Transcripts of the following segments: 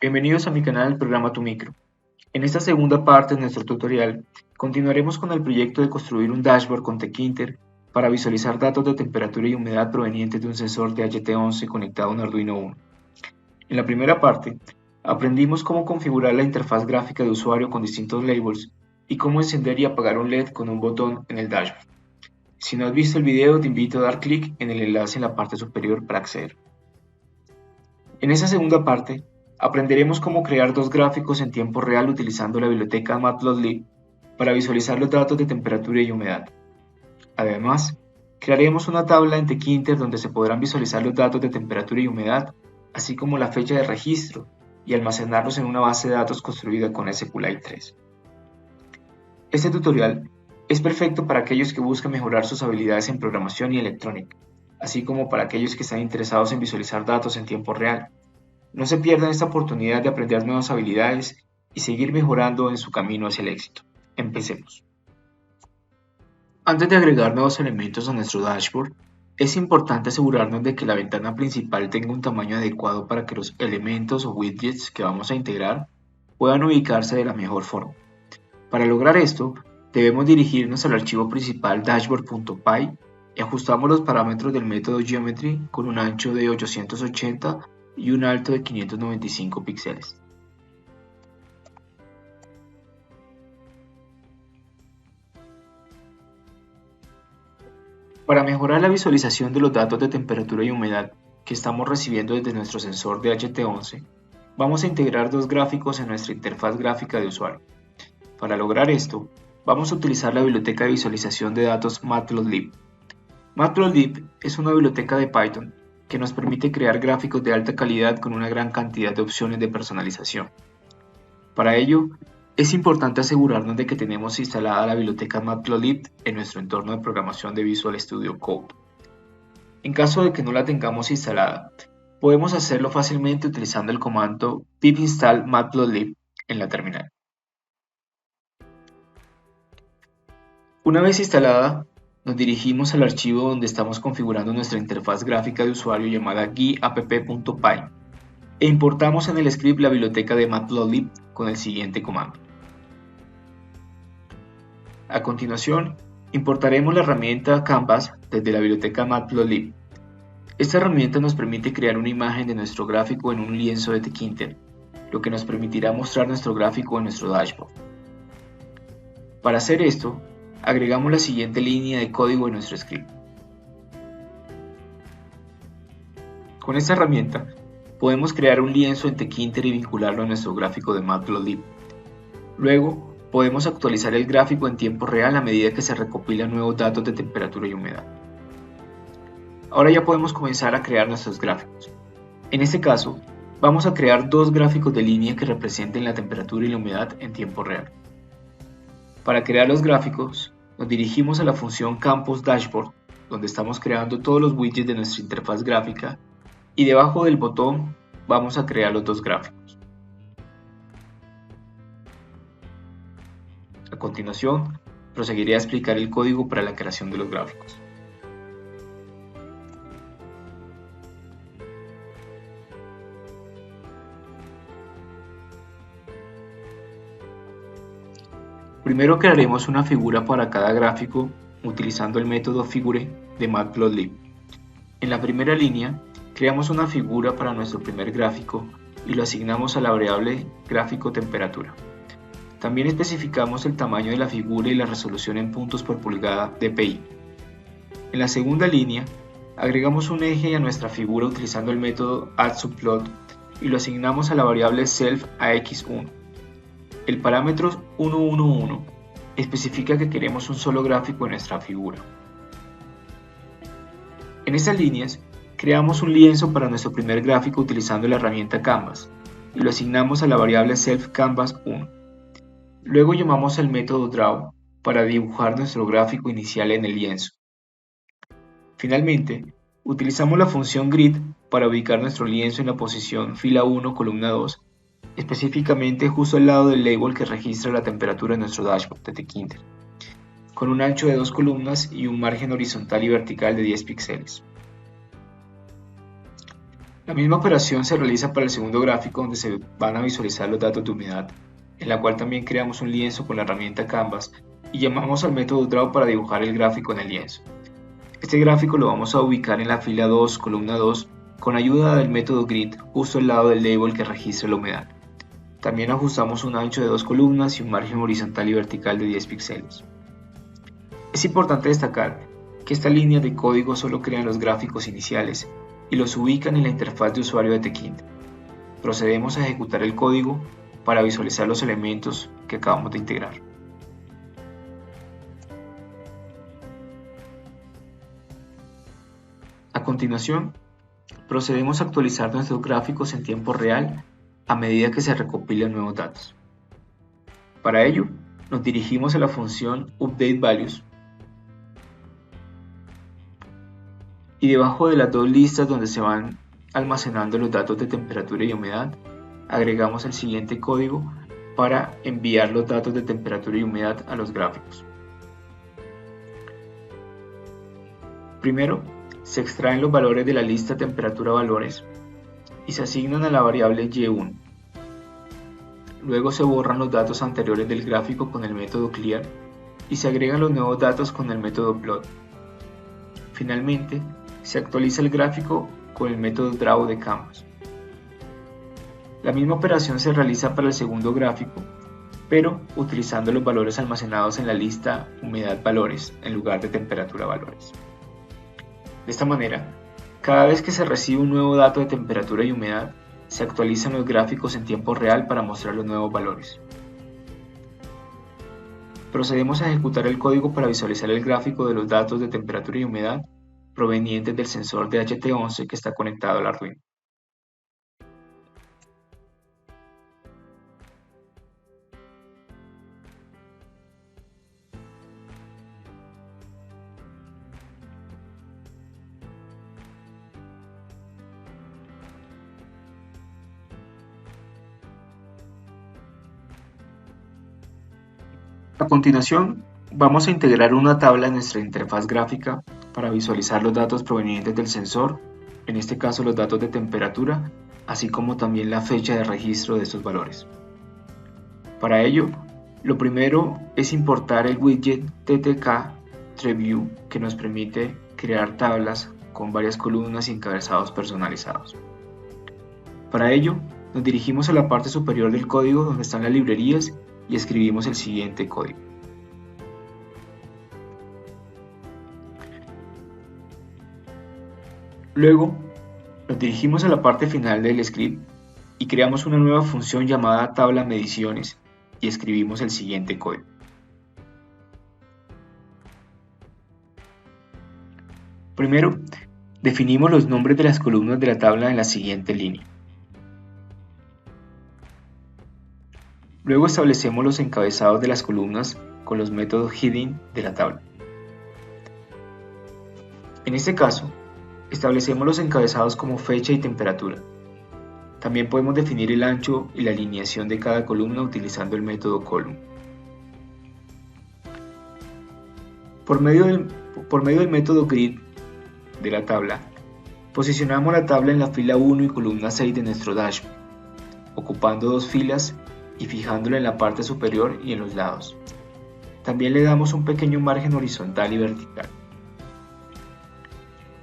Bienvenidos a mi canal Programa tu Micro. En esta segunda parte de nuestro tutorial, continuaremos con el proyecto de construir un dashboard con Tkinter para visualizar datos de temperatura y humedad provenientes de un sensor DHT11 conectado a un Arduino Uno. En la primera parte, aprendimos cómo configurar la interfaz gráfica de usuario con distintos labels y cómo encender y apagar un LED con un botón en el dashboard. Si no has visto el video, te invito a dar clic en el enlace en la parte superior para acceder. En esta segunda parte, aprenderemos cómo crear dos gráficos en tiempo real utilizando la biblioteca Matplotlib para visualizar los datos de temperatura y humedad. Además, crearemos una tabla en Tkinter donde se podrán visualizar los datos de temperatura y humedad, así como la fecha de registro, y almacenarlos en una base de datos construida con SQLite 3. Este tutorial es perfecto para aquellos que buscan mejorar sus habilidades en programación y electrónica, así como para aquellos que están interesados en visualizar datos en tiempo real. No se pierdan esta oportunidad de aprender nuevas habilidades y seguir mejorando en su camino hacia el éxito. Empecemos. Antes de agregar nuevos elementos a nuestro dashboard, es importante asegurarnos de que la ventana principal tenga un tamaño adecuado para que los elementos o widgets que vamos a integrar puedan ubicarse de la mejor forma. Para lograr esto, debemos dirigirnos al archivo principal dashboard.py y ajustamos los parámetros del método geometry con un ancho de 880 y un alto de 595 píxeles. Para mejorar la visualización de los datos de temperatura y humedad que estamos recibiendo desde nuestro sensor DHT11, vamos a integrar dos gráficos en nuestra interfaz gráfica de usuario. Para lograr esto, vamos a utilizar la biblioteca de visualización de datos Matplotlib. Matplotlib es una biblioteca de Python que nos permite crear gráficos de alta calidad con una gran cantidad de opciones de personalización. Para ello, es importante asegurarnos de que tenemos instalada la biblioteca Matplotlib en nuestro entorno de programación de Visual Studio Code. En caso de que no la tengamos instalada, podemos hacerlo fácilmente utilizando el comando pip install matplotlib en la terminal. Una vez instalada, nos dirigimos al archivo donde estamos configurando nuestra interfaz gráfica de usuario llamada guiapp.py e importamos en el script la biblioteca de Matplotlib con el siguiente comando. A continuación, importaremos la herramienta Canvas desde la biblioteca Matplotlib. Esta herramienta nos permite crear una imagen de nuestro gráfico en un lienzo de Tkinter, lo que nos permitirá mostrar nuestro gráfico en nuestro dashboard. Para hacer esto, agregamos la siguiente línea de código en nuestro script. Con esta herramienta, podemos crear un lienzo en Tkinter y vincularlo a nuestro gráfico de Matplotlib. Luego, podemos actualizar el gráfico en tiempo real a medida que se recopilan nuevos datos de temperatura y humedad. Ahora ya podemos comenzar a crear nuestros gráficos. En este caso, vamos a crear dos gráficos de línea que representen la temperatura y la humedad en tiempo real. Para crear los gráficos, nos dirigimos a la función Campos Dashboard, donde estamos creando todos los widgets de nuestra interfaz gráfica, y debajo del botón vamos a crear los dos gráficos. A continuación, proseguiré a explicar el código para la creación de los gráficos. Primero crearemos una figura para cada gráfico utilizando el método figure de Matplotlib. En la primera línea, creamos una figura para nuestro primer gráfico y lo asignamos a la variable gráfico temperatura. También especificamos el tamaño de la figura y la resolución en puntos por pulgada dpi. En la segunda línea, agregamos un eje a nuestra figura utilizando el método addSubplot y lo asignamos a la variable self_ax1. El parámetro 111 especifica que queremos un solo gráfico en nuestra figura. En estas líneas, creamos un lienzo para nuestro primer gráfico utilizando la herramienta Canvas y lo asignamos a la variable selfCanvas1. Luego llamamos al método draw para dibujar nuestro gráfico inicial en el lienzo. Finalmente, utilizamos la función grid para ubicar nuestro lienzo en la posición fila 1, columna 2, específicamente justo al lado del label que registra la temperatura de nuestro dashboard de Tkinter, con un ancho de 2 columnas y un margen horizontal y vertical de 10 píxeles. La misma operación se realiza para el segundo gráfico donde se van a visualizar los datos de humedad, en la cual también creamos un lienzo con la herramienta Canvas y llamamos al método Draw para dibujar el gráfico en el lienzo. Este gráfico lo vamos a ubicar en la fila 2, columna 2, con ayuda del método Grid justo al lado del label que registra la humedad. También ajustamos un ancho de 2 columnas y un margen horizontal y vertical de 10 píxeles. Es importante destacar que estas líneas de código solo crean los gráficos iniciales y los ubican en la interfaz de usuario de Tkinter. Procedemos a ejecutar el código para visualizar los elementos que acabamos de integrar. A continuación, procedemos a actualizar nuestros gráficos en tiempo real a medida que se recopilan nuevos datos. Para ello, nos dirigimos a la función UpdateValues y debajo de las dos listas donde se van almacenando los datos de temperatura y humedad, agregamos el siguiente código para enviar los datos de temperatura y humedad a los gráficos. Primero, se extraen los valores de la lista temperatura valores y se asignan a la variable y1. Luego se borran los datos anteriores del gráfico con el método clear y se agregan los nuevos datos con el método plot. Finalmente, se actualiza el gráfico con el método draw de Canvas. La misma operación se realiza para el segundo gráfico, pero utilizando los valores almacenados en la lista humedad valores en lugar de temperatura valores. De esta manera, cada vez que se recibe un nuevo dato de temperatura y humedad, se actualizan los gráficos en tiempo real para mostrar los nuevos valores. Procedemos a ejecutar el código para visualizar el gráfico de los datos de temperatura y humedad provenientes del sensor de HT11 que está conectado al Arduino. A continuación, vamos a integrar una tabla en nuestra interfaz gráfica para visualizar los datos provenientes del sensor, en este caso los datos de temperatura, así como también la fecha de registro de estos valores. Para ello, lo primero es importar el widget TTK TreeView que nos permite crear tablas con varias columnas y encabezados personalizados. Para ello, nos dirigimos a la parte superior del código donde están las librerías y escribimos el siguiente código. Luego, nos dirigimos a la parte final del script y creamos una nueva función llamada tabla mediciones y escribimos el siguiente código. Primero, definimos los nombres de las columnas de la tabla en la siguiente línea. Luego establecemos los encabezados de las columnas con los métodos hidden de la tabla. En este caso, establecemos los encabezados como fecha y temperatura. También podemos definir el ancho y la alineación de cada columna utilizando el método column. Por medio del método grid de la tabla, posicionamos la tabla en la fila 1 y columna 6 de nuestro dashboard, ocupando dos filas y fijándola en la parte superior y en los lados. También le damos un pequeño margen horizontal y vertical.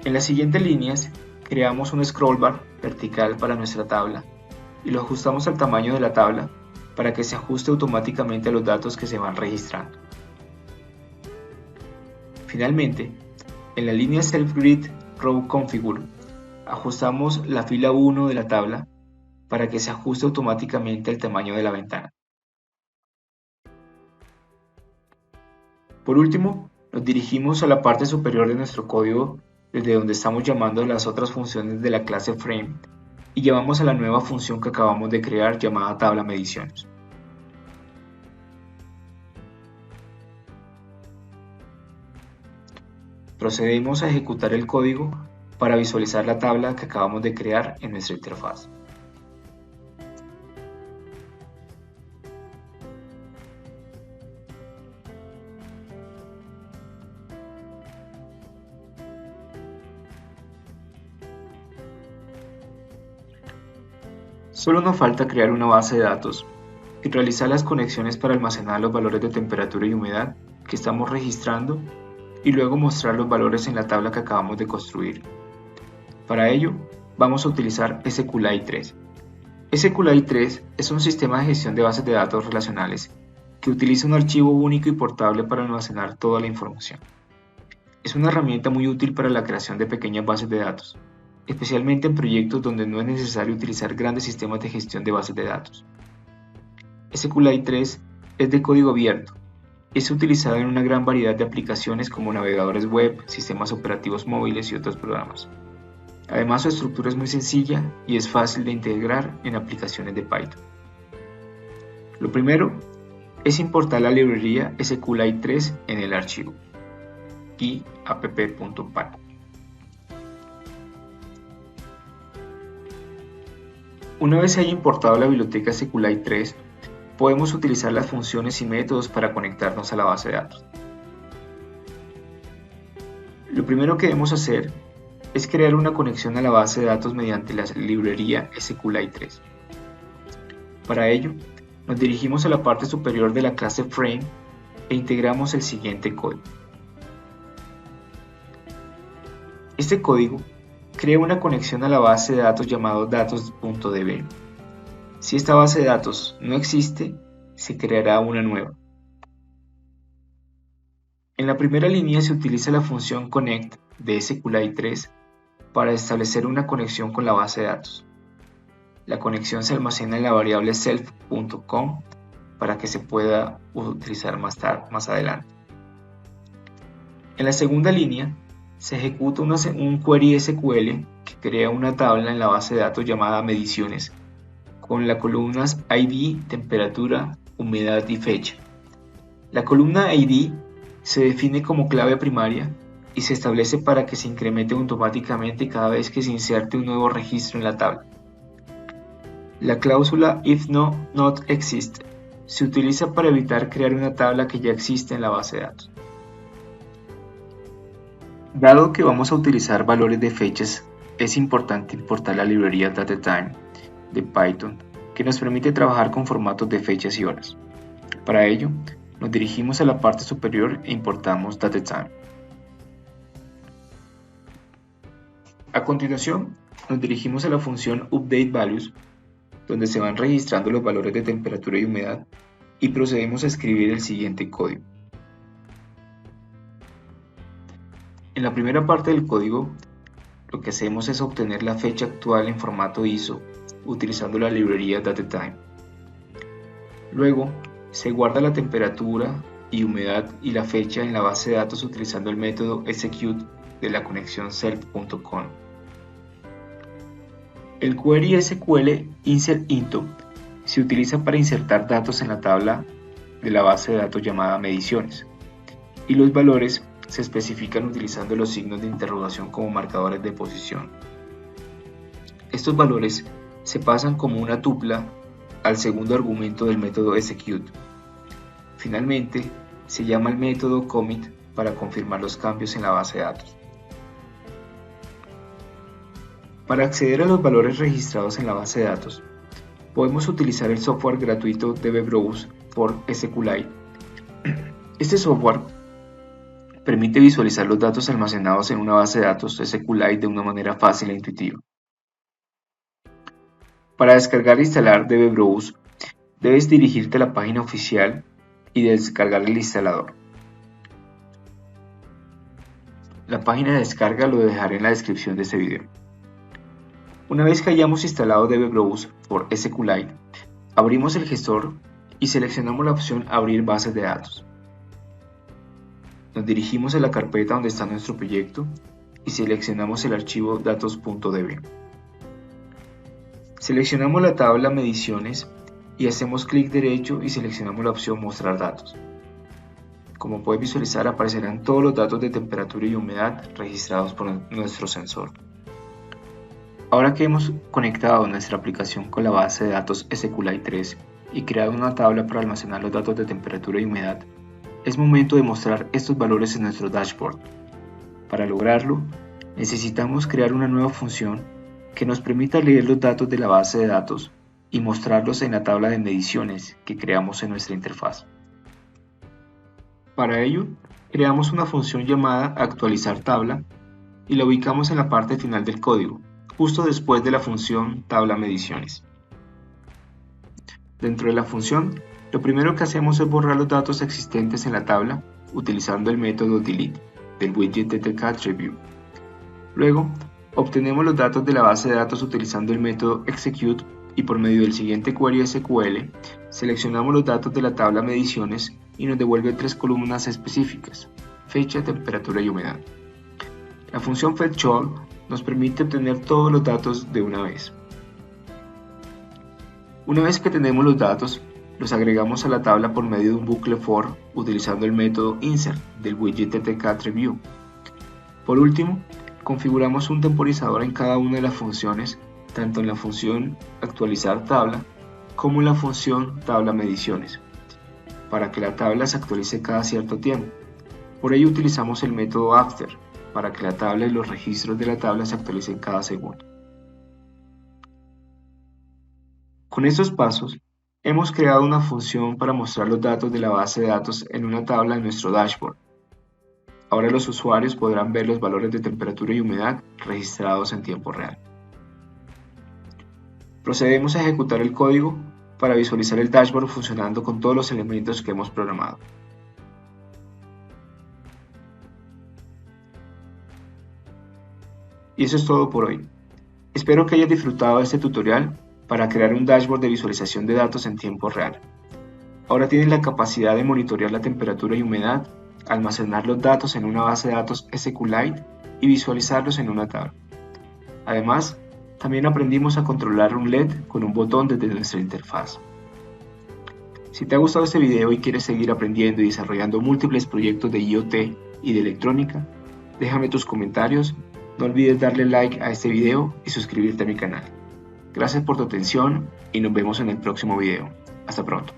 En las siguientes líneas, creamos un scroll bar vertical para nuestra tabla y lo ajustamos al tamaño de la tabla para que se ajuste automáticamente a los datos que se van registrando. Finalmente, en la línea Self Grid Row Configure, ajustamos la fila 1 de la tabla para que se ajuste automáticamente al tamaño de la ventana. Por último, nos dirigimos a la parte superior de nuestro código desde donde estamos llamando a las otras funciones de la clase Frame y llevamos a la nueva función que acabamos de crear llamada tabla mediciones. Procedemos a ejecutar el código para visualizar la tabla que acabamos de crear en nuestra interfaz. Solo nos falta crear una base de datos y realizar las conexiones para almacenar los valores de temperatura y humedad que estamos registrando y luego mostrar los valores en la tabla que acabamos de construir. Para ello, vamos a utilizar SQLite3. SQLite3 es un sistema de gestión de bases de datos relacionales que utiliza un archivo único y portable para almacenar toda la información. Es una herramienta muy útil para la creación de pequeñas bases de datos, especialmente en proyectos donde no es necesario utilizar grandes sistemas de gestión de bases de datos. SQLite3 es de código abierto. Es utilizada en una gran variedad de aplicaciones como navegadores web, sistemas operativos móviles y otros programas. Además, su estructura es muy sencilla y es fácil de integrar en aplicaciones de Python. Lo primero es importar la librería SQLite3 en el archivo iapp.py. Una vez se haya importado la biblioteca SQLite3, podemos utilizar las funciones y métodos para conectarnos a la base de datos. Lo primero que debemos hacer es crear una conexión a la base de datos mediante la librería SQLite3. Para ello, nos dirigimos a la parte superior de la clase Frame e integramos el siguiente código. Este código crea una conexión a la base de datos llamado datos.db. Si esta base de datos no existe, se creará una nueva. En la primera línea se utiliza la función connect de SQLite3 para establecer una conexión con la base de datos. La conexión se almacena en la variable self.com para que se pueda utilizar más adelante. En la segunda línea se ejecuta un query SQL que crea una tabla en la base de datos llamada mediciones con las columnas ID, temperatura, humedad y fecha. La columna ID se define como clave primaria y se establece para que se incremente automáticamente cada vez que se inserte un nuevo registro en la tabla. La cláusula if not exist se utiliza para evitar crear una tabla que ya existe en la base de datos. Dado que vamos a utilizar valores de fechas, es importante importar la librería DateTime de Python, que nos permite trabajar con formatos de fechas y horas. Para ello, nos dirigimos a la parte superior e importamos DateTime. A continuación, nos dirigimos a la función UpdateValues, donde se van registrando los valores de temperatura y humedad, y procedemos a escribir el siguiente código. En la primera parte del código, lo que hacemos es obtener la fecha actual en formato ISO, utilizando la librería DateTime. Luego, se guarda la temperatura y humedad y la fecha en la base de datos utilizando el método execute de la conexión self.com. El query SQL insertInto se utiliza para insertar datos en la tabla de la base de datos llamada mediciones, y los valores se especifican utilizando los signos de interrogación como marcadores de posición. Estos valores se pasan como una tupla al segundo argumento del método execute. Finalmente, se llama el método commit para confirmar los cambios en la base de datos. Para acceder a los valores registrados en la base de datos, podemos utilizar el software gratuito DBBrowse for SQLite. Este software permite visualizar los datos almacenados en una base de datos SQLite de una manera fácil e intuitiva. Para descargar e instalar DBBrowse, debes dirigirte a la página oficial y descargar el instalador. La página de descarga lo dejaré en la descripción de este video. Una vez que hayamos instalado DBBrowse for SQLite, abrimos el gestor y seleccionamos la opción Abrir bases de datos. Nos dirigimos a la carpeta donde está nuestro proyecto y seleccionamos el archivo datos.db. Seleccionamos la tabla Mediciones y hacemos clic derecho y seleccionamos la opción Mostrar datos. Como puedes visualizar, aparecerán todos los datos de temperatura y humedad registrados por nuestro sensor. Ahora que hemos conectado nuestra aplicación con la base de datos SQLite3 y creado una tabla para almacenar los datos de temperatura y humedad, es momento de mostrar estos valores en nuestro dashboard. Para lograrlo, necesitamos crear una nueva función que nos permita leer los datos de la base de datos y mostrarlos en la tabla de mediciones que creamos en nuestra interfaz. Para ello, creamos una función llamada actualizar tabla y la ubicamos en la parte final del código, justo después de la función tabla mediciones. Dentro de la función, lo primero que hacemos es borrar los datos existentes en la tabla utilizando el método delete del widget ttk-attribute. Luego, obtenemos los datos de la base de datos utilizando el método execute y por medio del siguiente query SQL, seleccionamos los datos de la tabla mediciones y nos devuelve 3 columnas específicas: fecha, temperatura y humedad. La función fetchAll nos permite obtener todos los datos de una vez. Una vez que tenemos los datos, los agregamos a la tabla por medio de un bucle for utilizando el método insert del widget ttk-attribute. Por último, configuramos un temporizador en cada una de las funciones, tanto en la función actualizar tabla como en la función tabla mediciones, para que la tabla se actualice cada cierto tiempo. Por ello utilizamos el método after, para que la tabla y los registros de la tabla se actualicen cada segundo. Con estos pasos, hemos creado una función para mostrar los datos de la base de datos en una tabla en nuestro dashboard. Ahora los usuarios podrán ver los valores de temperatura y humedad registrados en tiempo real. Procedemos a ejecutar el código para visualizar el dashboard funcionando con todos los elementos que hemos programado. Y eso es todo por hoy. Espero que hayas disfrutado de este tutorial para crear un dashboard de visualización de datos en tiempo real. Ahora tienes la capacidad de monitorear la temperatura y humedad, almacenar los datos en una base de datos SQLite y visualizarlos en una tabla. Además, también aprendimos a controlar un LED con un botón desde nuestra interfaz. Si te ha gustado este video y quieres seguir aprendiendo y desarrollando múltiples proyectos de IoT y de electrónica, déjame tus comentarios, no olvides darle like a este video y suscribirte a mi canal. Gracias por tu atención y nos vemos en el próximo video. Hasta pronto.